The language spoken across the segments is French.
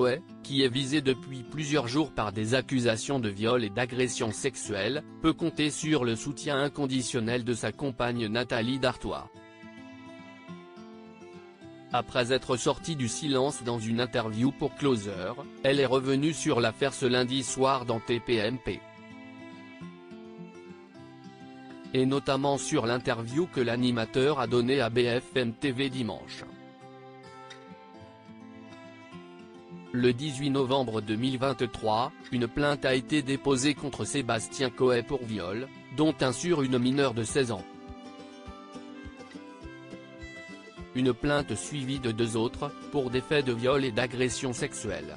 Coe, qui est visé depuis plusieurs jours par des accusations de viol et d'agression sexuelle, peut compter sur le soutien inconditionnel de sa compagne Nathalie Dartois. Après être sortie du silence dans une interview pour Closer, elle est revenue sur l'affaire ce lundi soir dans TPMP. Et notamment sur l'interview que l'animateur a donnée à BFM TV dimanche. Le 18 novembre 2023, une plainte a été déposée contre Sébastien Coe pour viol, dont un sur une mineure de 16 ans. Une plainte suivie de 2 autres, pour des faits de viol et d'agression sexuelle.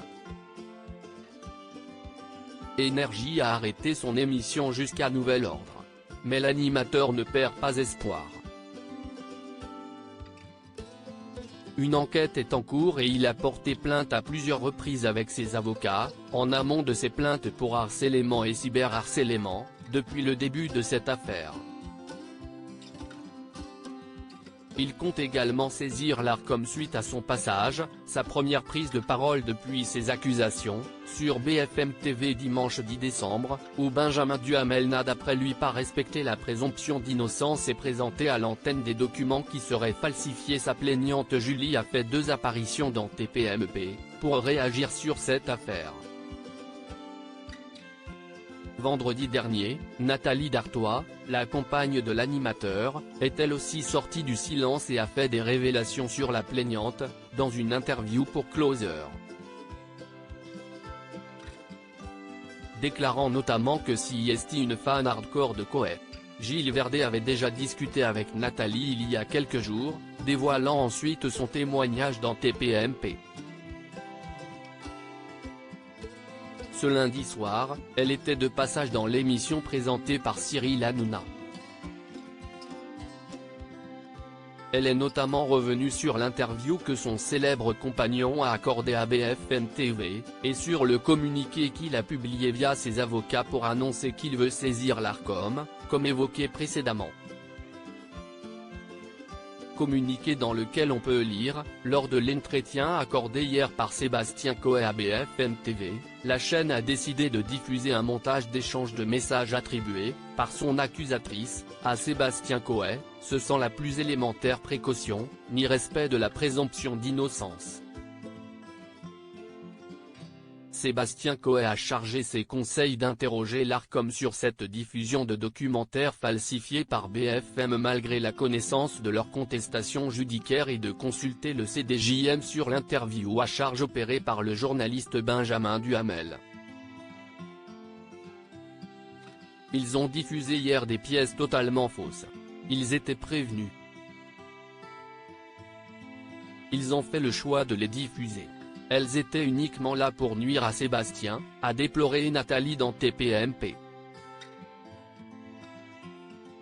Énergie a arrêté son émission jusqu'à nouvel ordre. Mais l'animateur ne perd pas espoir. Une enquête est en cours et il a porté plainte à plusieurs reprises avec ses avocats, en amont de ses plaintes pour harcèlement et cyberharcèlement, depuis le début de cette affaire. Il compte également saisir l'Arcom suite à son passage, sa première prise de parole depuis ses accusations, sur BFM TV dimanche 10 décembre, où Benjamin Duhamel n'a d'après lui pas respecté la présomption d'innocence et présenté à l'antenne des documents qui seraient falsifiés. Sa plaignante Julie a fait 2 apparitions dans TPMP, pour réagir sur cette affaire. Vendredi dernier, Nathalie Dartois, la compagne de l'animateur, est elle aussi sortie du silence et a fait des révélations sur la plaignante, dans une interview pour Closer. Déclarant notamment que si est une fan hardcore de Coe. Gilles Verdet avait déjà discuté avec Nathalie il y a quelques jours, dévoilant ensuite son témoignage dans TPMP. Ce lundi soir, elle était de passage dans l'émission présentée par Cyril Hanouna. Elle est notamment revenue sur l'interview que son célèbre compagnon a accordée à BFM TV, et sur le communiqué qu'il a publié via ses avocats pour annoncer qu'il veut saisir l'Arcom, comme évoqué précédemment. Communiqué dans lequel on peut lire, lors de l'entretien accordé hier par Sébastien Coe à BFM TV, la chaîne a décidé de diffuser un montage d'échange de messages attribués, par son accusatrice, à Sébastien Coe, ce sans la plus élémentaire précaution, ni respect de la présomption d'innocence. Sébastien Coe a chargé ses conseils d'interroger l'Arcom sur cette diffusion de documentaires falsifiés par BFM malgré la connaissance de leur contestation judiciaire et de consulter le CDJM sur l'interview à charge opérée par le journaliste Benjamin Duhamel. Ils ont diffusé hier des pièces totalement fausses. Ils étaient prévenus. Ils ont fait le choix de les diffuser. Elles étaient uniquement là pour nuire à Sébastien, a déploré Nathalie dans TPMP.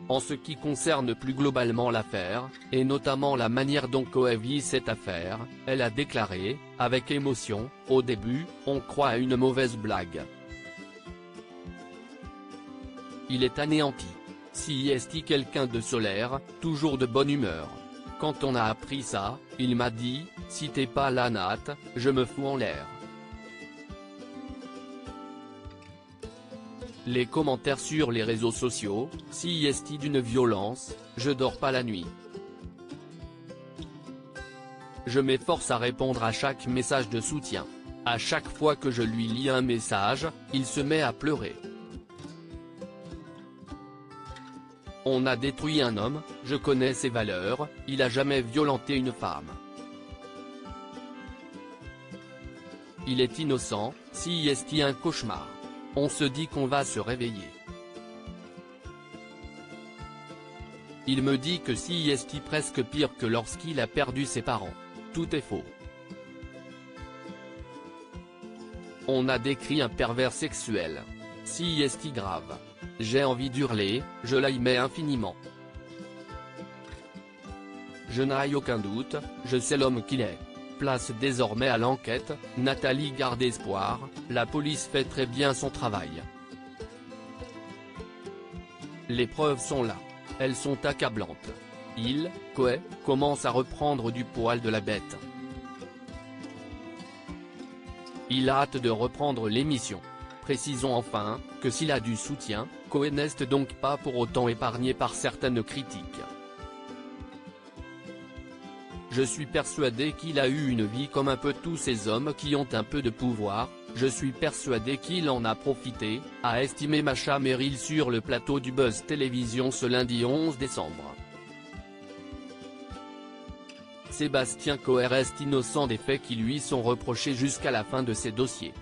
En ce qui concerne plus globalement l'affaire, et notamment la manière dont Coe vit cette affaire, elle a déclaré, avec émotion, « Au début, on croit à une mauvaise blague. Il est anéanti. Si est quelqu'un de solaire, toujours de bonne humeur. Quand on a appris ça, il m'a dit, si t'es pas là Nat, je me fous en l'air. » Les commentaires sur les réseaux sociaux, si est d'une violence, je dors pas la nuit. Je m'efforce à répondre à chaque message de soutien. À chaque fois que je lui lis un message, il se met à pleurer. On a détruit un homme, je connais ses valeurs, il a jamais violenté une femme. Il est innocent, si est un cauchemar. On se dit qu'on va se réveiller. Il me dit que si est presque pire que lorsqu'il a perdu ses parents. Tout est faux. On a décrit un pervers sexuel. Si est grave. J'ai envie d'hurler, je l'aimais infiniment. Je n'ai aucun doute, je sais l'homme qu'il est. Place désormais à l'enquête, Nathalie garde espoir, la police fait très bien son travail. Les preuves sont là. Elles sont accablantes. Coe, commence à reprendre du poil de la bête. Il a hâte de reprendre l'émission. Précisons enfin, que s'il a du soutien, Cohen n'est donc pas pour autant épargné par certaines critiques. Je suis persuadé qu'il a eu une vie comme un peu tous ces hommes qui ont un peu de pouvoir, je suis persuadé qu'il en a profité, a estimé Masha Merrill sur le plateau du Buzz Télévision ce lundi 11 décembre. Sébastien Cohen reste innocent des faits qui lui sont reprochés jusqu'à la fin de ses dossiers.